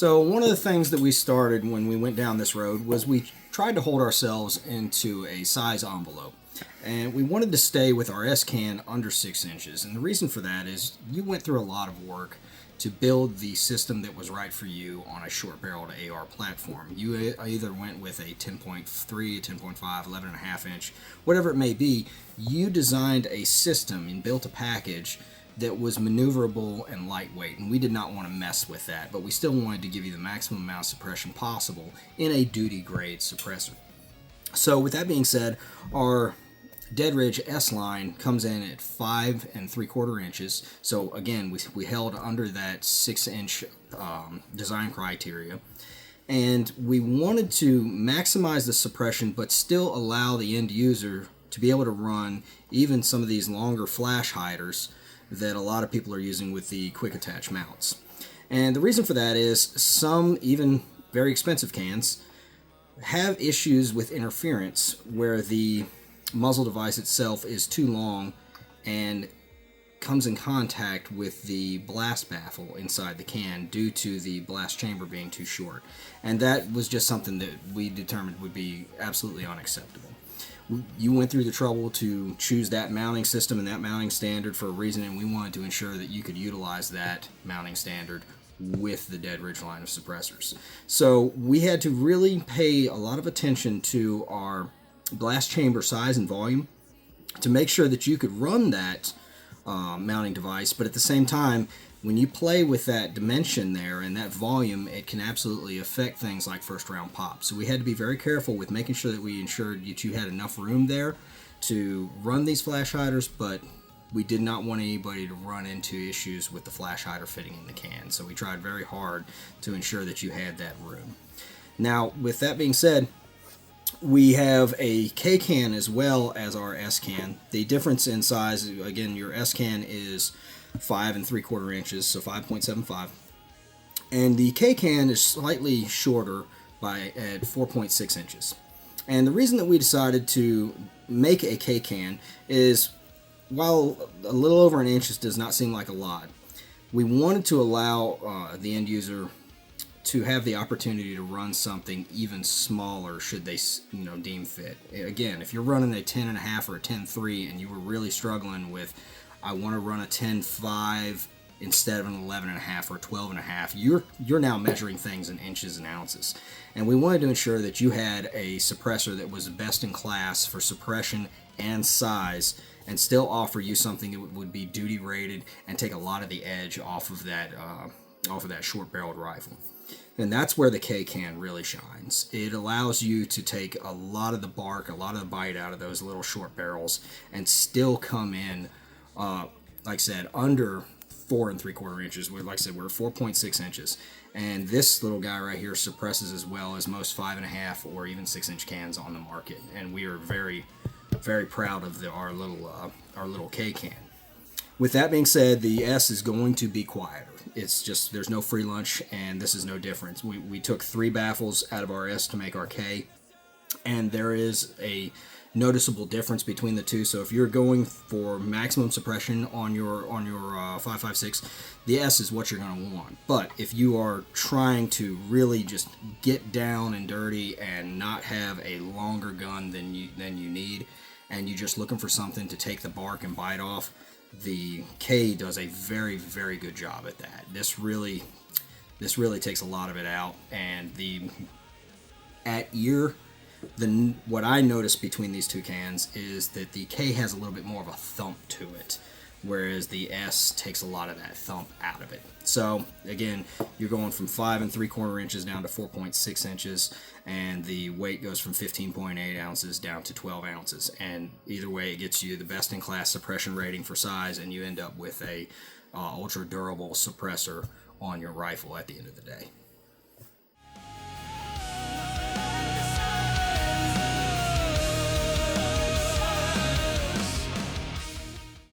So one of the things that we started when we went down this road was we tried to hold ourselves into a size envelope. And we wanted to stay with our S-can under 6 inches. And the reason for that is you went through a lot of work to build the system that was right for you on a short-barreled AR platform. You either went with a 10.3, 10.5, 11.5 inch, whatever it may be. You designed a system and built a package that was maneuverable and lightweight, and we did not want to mess with that, but we still wanted to give you the maximum amount of suppression possible in a duty grade suppressor. So with that being said, our DEADRIDGE-S line comes in at 5 3/4 inches. So again, we held under that 6 inch design criteria, and we wanted to maximize the suppression but still allow the end user to be able to run even some of these longer flash hiders that a lot of people are using with the quick attach mounts. And the reason for that is some even very expensive cans have issues with interference where the muzzle device itself is too long and comes in contact with the blast baffle inside the can due to the blast chamber being too short. And that was just something that we determined would be absolutely unacceptable. You went through the trouble to choose that mounting system and that mounting standard for a reason, and we wanted to ensure that you could utilize that mounting standard with the DEADRIDGE line of suppressors. So we had to really pay a lot of attention to our blast chamber size and volume to make sure that you could run that mounting device, but at the same time, when you play with that dimension there and that volume, it can absolutely affect things like first round pop. So we had to be very careful with making sure that we ensured that you had enough room there to run these flash hiders, but we did not want anybody to run into issues with the flash hider fitting in the can. So we tried very hard to ensure that you had that room. Now, with that being said, we have a K can as well as our S can. The difference in size, again, your S can is 5 3/4 inches, so 5.75, and the K can is slightly shorter at 4.6 inches. And the reason that we decided to make a K can is, while a little over an inch does not seem like a lot, we wanted to allow the end user to have the opportunity to run something even smaller should they deem fit. Again, if you're running a 10.5 or a 10.3 and you were really struggling with, I want to run a 10.5 instead of an 11.5 or 12.5, you're now measuring things in inches and ounces. And we wanted to ensure that you had a suppressor that was best in class for suppression and size, and still offer you something that would be duty rated and take a lot of the edge off of that short-barreled rifle. And that's where the K can really shines. It allows you to take a lot of the bark, a lot of the bite out of those little short barrels, and still come in, like I said, under 4 3/4 inches. Like I said, we're 4.6 inches. And this little guy right here suppresses as well as most 5.5 or even 6 inch cans on the market. And we are very, very proud of our little K can. With that being said, the S is going to be quieter. It's just, there's no free lunch, and this is no different. We took 3 baffles out of our S to make our K, and there is a noticeable difference between the two. So if you're going for maximum suppression on your 5.56, the S is what you're going to want. But if you are trying to really just get down and dirty and not have a longer gun than you need, and you're just looking for something to take the bark and bite off, the K does a very, very good job at that. This really takes a lot of it out, and what I noticed between these two cans is that the K has a little bit more of a thump to it, whereas the S takes a lot of that thump out of it. So again, you're going from 5 3/4 inches down to 4.6 inches, and the weight goes from 15.8 ounces down to 12 ounces. And either way, it gets you the best in class suppression rating for size, and you end up with a ultra durable suppressor on your rifle at the end of the day.